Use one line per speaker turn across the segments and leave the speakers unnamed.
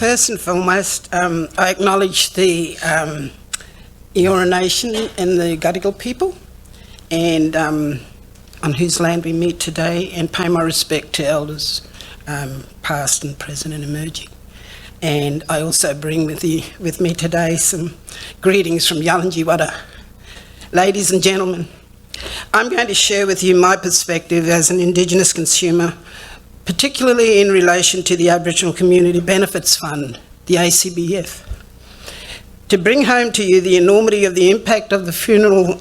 First and foremost, I acknowledge the Eora Nation and the Gadigal people, and on whose land we meet today, and pay my respect to elders past and present and emerging. And I also bring with me today some greetings from Yalanji Wada. Ladies and gentlemen, I'm going to share with you my perspective as an Indigenous consumer, particularly in relation to the Aboriginal Community Benefits Fund, the ACBF, to bring home to you the enormity of the impact of the funeral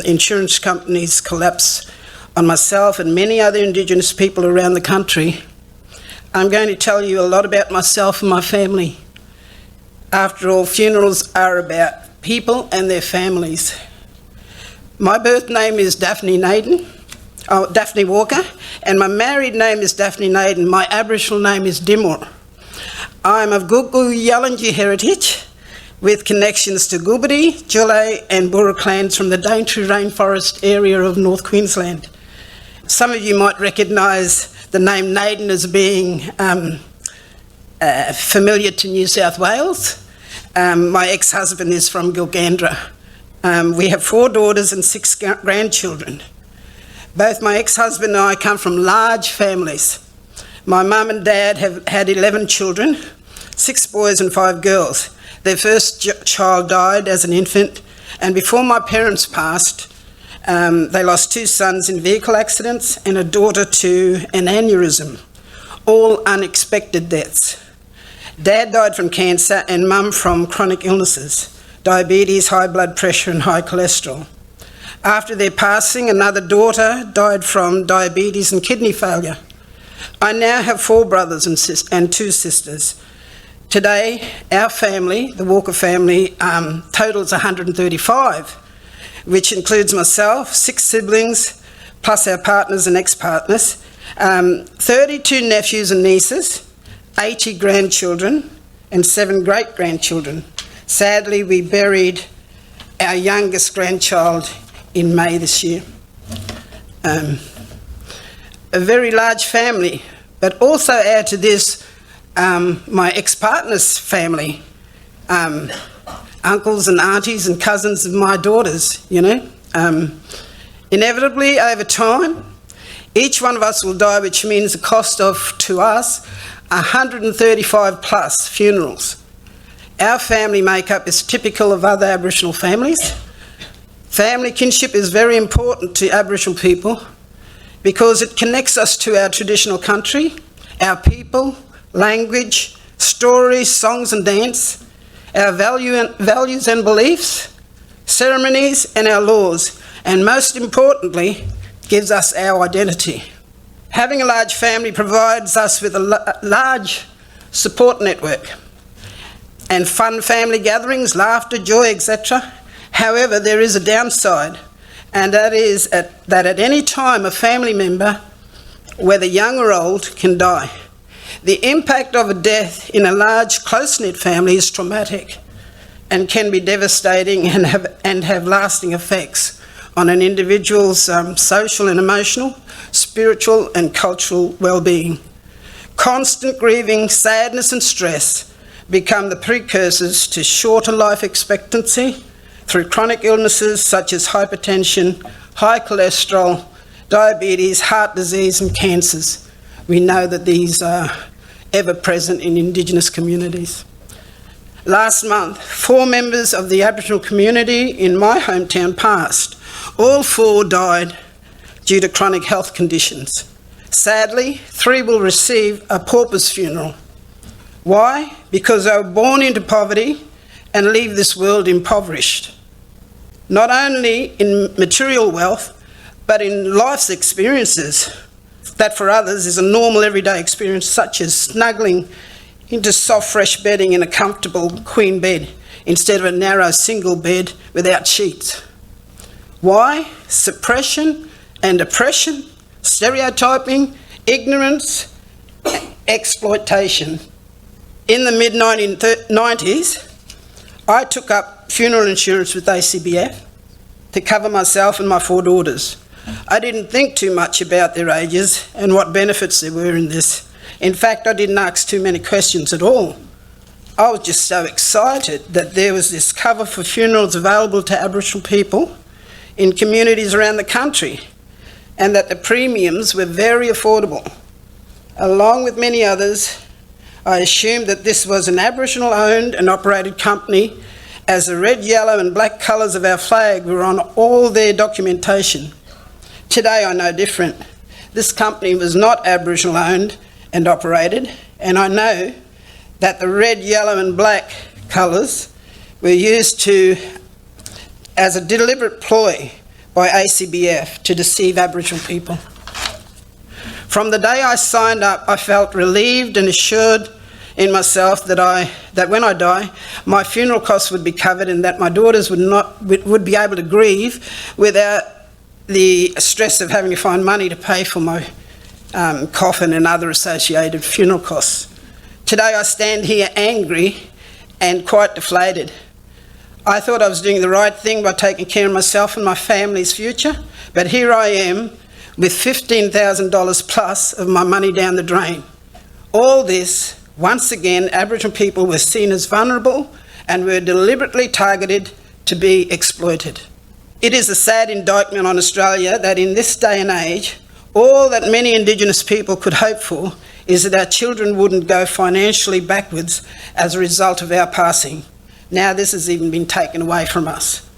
insurance company's collapse on myself and many other Indigenous people around the country. I'm going to tell you a lot about myself and my family. After all, funerals are about people and their families. My birth name is Daphne Naden, Daphne Walker, and my married name is Daphne Naden. My Aboriginal name is Dimor. I'm of Gulgu Yalanji heritage, with connections to Gulbadi, Julay and Burra clans from the Daintree rainforest area of North Queensland. Some of you might recognise the name Naden as being familiar to New South Wales. My ex-husband is from Gilgandra. We have 4 daughters and 6 grandchildren. Both my ex-husband and I come from large families. My mum and dad have had 11 children, 6 boys and 5 girls. Their first child died as an infant, and before my parents passed, they lost 2 sons in vehicle accidents and a daughter to an aneurysm, all unexpected deaths. Dad died from cancer and mum from chronic illnesses, diabetes, high blood pressure and high cholesterol. After their passing, another daughter died from diabetes and kidney failure. I now have 4 brothers and 2 sisters. Today, our family, the Walker family, totals 135, which includes myself, 6 siblings, plus our partners and ex-partners, 32 nephews and nieces, 80 grandchildren, and 7 great-grandchildren. Sadly, we buried our youngest grandchild in May this year. A very large family, but also add to this my ex-partner's family, uncles and aunties and cousins of my daughters, you know. Inevitably, over time, each one of us will die, which means the cost of, to us, 135 plus funerals. Our family makeup is typical of other Aboriginal families. Family kinship is very important to Aboriginal people because it connects us to our traditional country, our people, language, stories, songs and dance, our values and beliefs, ceremonies and our laws, and most importantly, gives us our identity. Having a large family provides us with a large support network and fun family gatherings, laughter, joy, etc. However, there is a downside, and that is that at any time a family member, whether young or old, can die. The impact of a death in a large, close-knit family is traumatic and can be devastating and have lasting effects on an individual's social and emotional, spiritual and cultural well-being. Constant grieving, sadness and stress become the precursors to shorter life expectancy through chronic illnesses such as hypertension, high cholesterol, diabetes, heart disease and cancers. We know that these are ever present in Indigenous communities. Last month, 4 members of the Aboriginal community in my hometown passed. All 4 died due to chronic health conditions. Sadly, 3 will receive a pauper's funeral. Why? Because they were born into poverty and leave this world impoverished. Not only in material wealth, but in life's experiences that for others is a normal everyday experience, such as snuggling into soft fresh bedding in a comfortable queen bed instead of a narrow single bed without sheets. Why? Suppression and oppression, stereotyping, ignorance, exploitation. In the mid-1990s, I took up funeral insurance with ACBF to cover myself and my 4 daughters. I didn't think too much about their ages and what benefits there were in this. In fact, I didn't ask too many questions at all. I was just so excited that there was this cover for funerals available to Aboriginal people in communities around the country, and that the premiums were very affordable. Along with many others, I assumed that this was an Aboriginal-owned and operated company, as the red, yellow and black colours of our flag were on all their documentation. Today I know different. This company was not Aboriginal-owned and operated, and I know that the red, yellow and black colours were used as a deliberate ploy by ACBF to deceive Aboriginal people. From the day I signed up, I felt relieved and assured in myself that when I die, my funeral costs would be covered and that my daughters would be able to grieve without the stress of having to find money to pay for my coffin and other associated funeral costs. Today I stand here angry and quite deflated. I thought I was doing the right thing by taking care of myself and my family's future, but here I am with $15,000 plus of my money down the drain. All this, once again, Aboriginal people were seen as vulnerable and were deliberately targeted to be exploited. It is a sad indictment on Australia that in this day and age, all that many Indigenous people could hope for is that our children wouldn't go financially backwards as a result of our passing. Now this has even been taken away from us.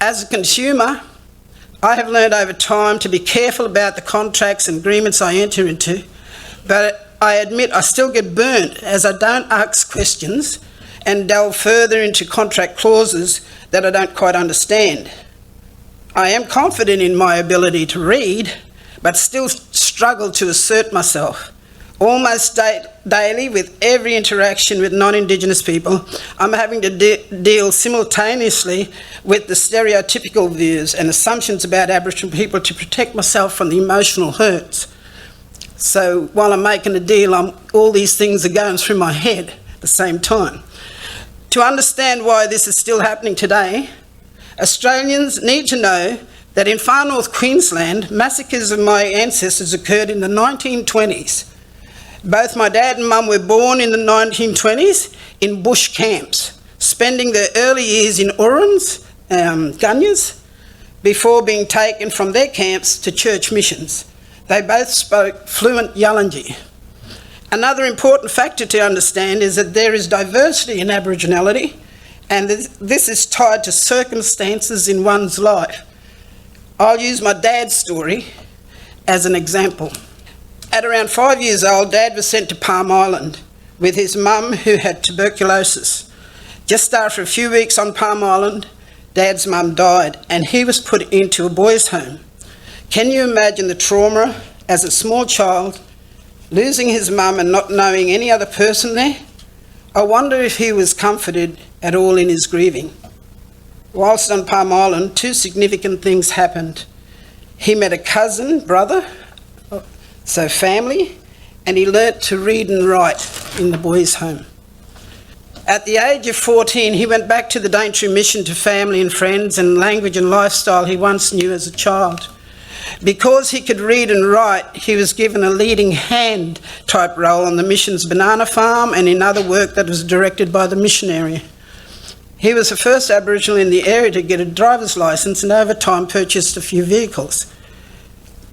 As a consumer, I have learned over time to be careful about the contracts and agreements I enter into, but I admit I still get burnt as I don't ask questions and delve further into contract clauses that I don't quite understand. I am confident in my ability to read, but still struggle to assert myself. Almost daily, with every interaction with non-Indigenous people, I'm having to deal simultaneously with the stereotypical views and assumptions about Aboriginal people to protect myself from the emotional hurts. So while I'm making a deal, all these things are going through my head at the same time. To understand why this is still happening today, Australians need to know that in far north Queensland, massacres of my ancestors occurred in the 1920s. Both my dad and mum were born in the 1920s in bush camps, spending their early years in Urans, Gunyas, before being taken from their camps to church missions. They both spoke fluent Yalnji. Another important factor to understand is that there is diversity in Aboriginality, and this is tied to circumstances in one's life. I'll use my dad's story as an example. At around 5 years old, Dad was sent to Palm Island with his mum who had tuberculosis. Just after a few weeks on Palm Island, Dad's mum died and he was put into a boys' home. Can you imagine the trauma as a small child, losing his mum and not knowing any other person there? I wonder if he was comforted at all in his grieving. Whilst on Palm Island, two significant things happened. He met a cousin, brother, so family, and he learnt to read and write in the boys' home. At the age of 14, he went back to the Daintree mission to family and friends and language and lifestyle he once knew as a child. Because he could read and write, he was given a leading hand type role on the mission's banana farm and in other work that was directed by the missionary. He was the first Aboriginal in the area to get a driver's licence and over time purchased a few vehicles.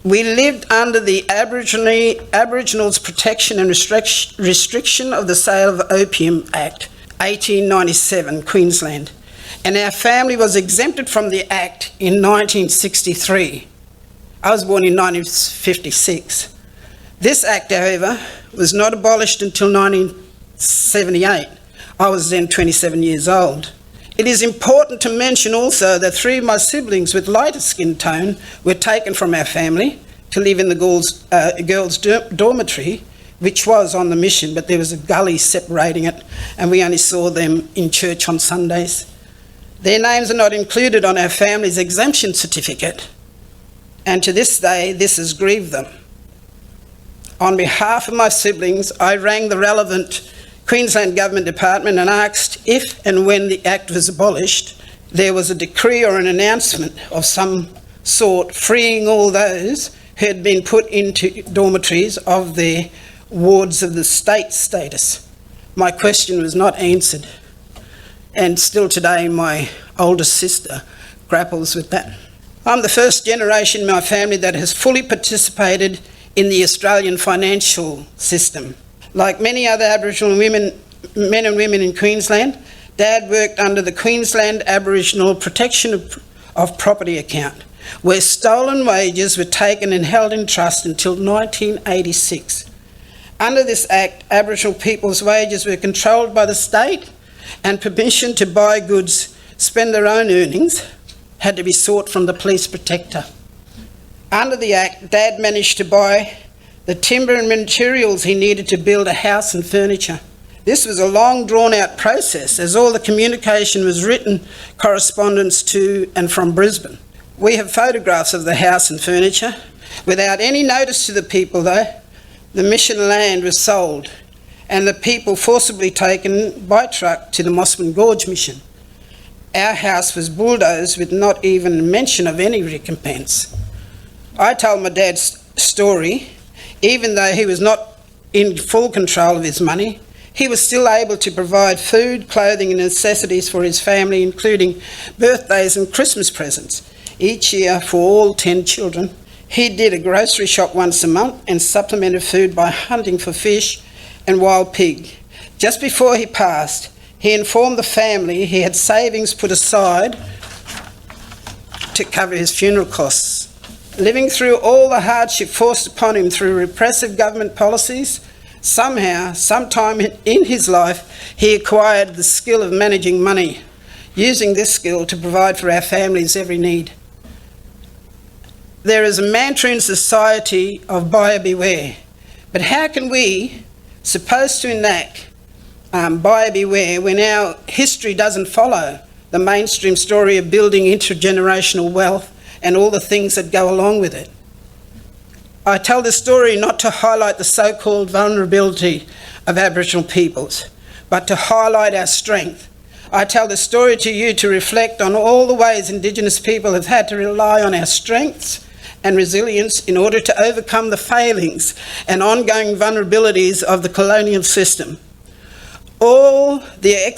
We lived under the Aboriginals Protection and Restriction of the Sale of Opium Act, 1897, Queensland, and our family was exempted from the Act in 1963. I was born in 1956. This Act, however, was not abolished until 1978. I was then 27 years old. It is important to mention also that 3 of my siblings with lighter skin tone were taken from our family to live in the girls' dormitory, which was on the mission, but there was a gully separating it, and we only saw them in church on Sundays. Their names are not included on our family's exemption certificate, and to this day, this has grieved them. On behalf of my siblings, I rang the relevant Queensland Government Department and asked if and when the Act was abolished, there was a decree or an announcement of some sort freeing all those who had been put into dormitories of their wards of the state status. my question was not answered. And still today, my oldest sister grapples with that. I'm the first generation in my family that has fully participated in the Australian financial system. Like many other Aboriginal men and women in Queensland, Dad worked under the Queensland Aboriginal Protection of Property account, where stolen wages were taken and held in trust until 1986. Under this Act, Aboriginal people's wages were controlled by the state, and permission to buy goods, spend their own earnings, had to be sought from the police protector. Under the Act, Dad managed to buy the timber and materials he needed to build a house and furniture. This was a long drawn-out process, as all the communication was written correspondence to and from Brisbane. We have photographs of the house and furniture. Without any notice to the people, though, the mission land was sold and the people forcibly taken by truck to the Mossman Gorge mission. Our house was bulldozed with not even a mention of any recompense. I told my dad's story. Even though he was not in full control of his money, he was still able to provide food, clothing and necessities for his family, including birthdays and Christmas presents, each year for all 10 children. He did a grocery shop once a month and supplemented food by hunting for fish and wild pig. Just before he passed, he informed the family he had savings put aside to cover his funeral costs. Living through all the hardship forced upon him through repressive government policies, somehow, sometime in his life, he acquired the skill of managing money, using this skill to provide for our family's every need. There is a mantra in society of buyer beware, but how can we, supposed to enact buyer beware when our history doesn't follow the mainstream story of building intergenerational wealth and all the things that go along with it? I tell this story not to highlight the so-called vulnerability of Aboriginal peoples, but to highlight our strength. I tell this story to you to reflect on all the ways Indigenous people have had to rely on our strengths and resilience in order to overcome the failings and ongoing vulnerabilities of the colonial system. All the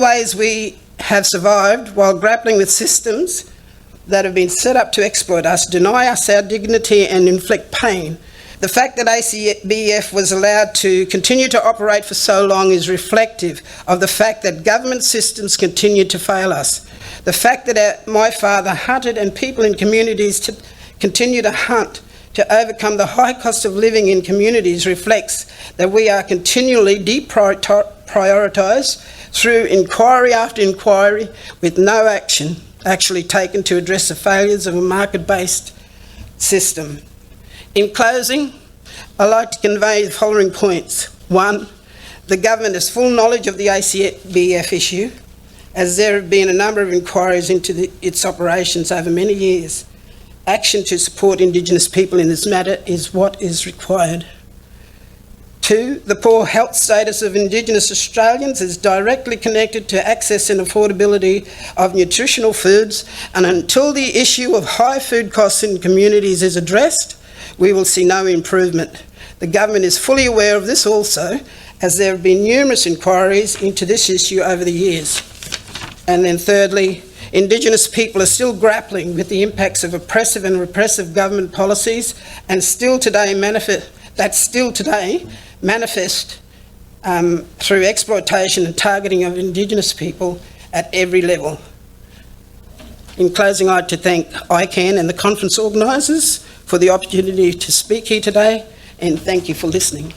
ways we have survived while grappling with systems that have been set up to exploit us, deny us our dignity and inflict pain. The fact that ACBF was allowed to continue to operate for so long is reflective of the fact that government systems continued to fail us. The fact that my father hunted and people in communities continue to hunt to overcome the high cost of living in communities reflects that we are continually deprioritised through inquiry after inquiry with no action actually taken to address the failures of a market-based system. In closing, I'd like to convey the following points. 1, the government has full knowledge of the ACBF issue, as there have been a number of inquiries into its operations over many years. Action to support Indigenous people in this matter is what is required. 2, the poor health status of Indigenous Australians is directly connected to access and affordability of nutritional foods, and until the issue of high food costs in communities is addressed, we will see no improvement. The government is fully aware of this also, as there have been numerous inquiries into this issue over the years. And then thirdly, Indigenous people are still grappling with the impacts of oppressive and repressive government policies and still today manifest through exploitation and targeting of Indigenous people at every level. In closing, I'd like to thank ICANN and the conference organisers for the opportunity to speak here today, and thank you for listening.